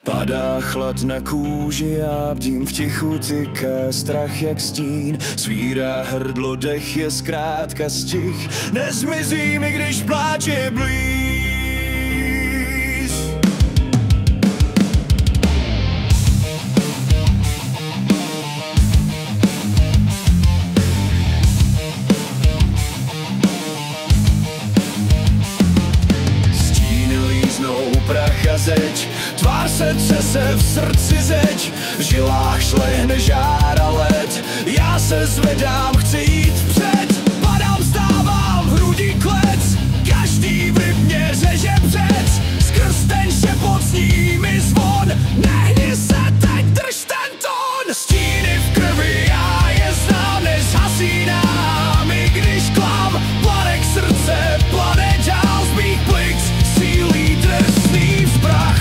Padá chlad na kůži, já bdím v tichu, tyká strach jak stín. Svírá hrdlo, dech je zkrátka stich. Nezmizí mi, když pláče blíž. Prach a zeď, tvár se třese, v srdci zeď, v žilách šlehne žár a led. Já se zvedám, chci jít vpřed, padám, vstávám, v hrudi klec, každý vlip mě řeže přec, skrz ten šepot zní mi zvon, nehni se teď, drž ten tón. Stíny v krvi, já je znám, nezhasínám, i když klam, planek srdce, plane dál z mých plic, sílí drsný vzprach.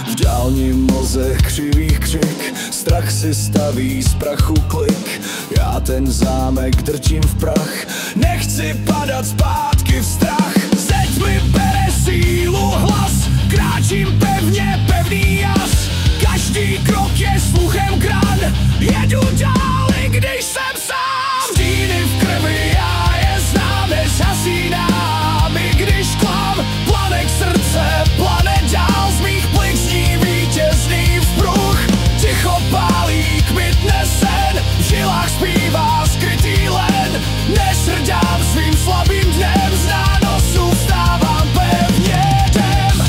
V dálním mlze křivých křik, strach si staví z prachu klik. Já ten zámek drtím v prach, nechci padat zpátky v strach. Zeď mi bere sílu, hlas, kráčím pevně, pevný jas. Každý krok je sluchem kran, jedu dál, i když jsem sám. Stíny v krvi, já je znám, nezhasínám, i když klam, planek srdce, plane dál z mých plic, zní vítězný vzpruch. Ticho pálí kmitne sen, v žilách zpívá skrytý len. Nesrdám svým slabým dnem, z nánosu vstávám pevně jdem.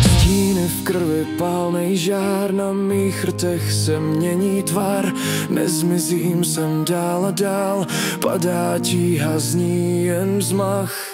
Stíny v krvi, pálnej žár, na mých rtech se mění tvar. Nezmizím sem dál a dál, padá tíha, zní jen vzmach.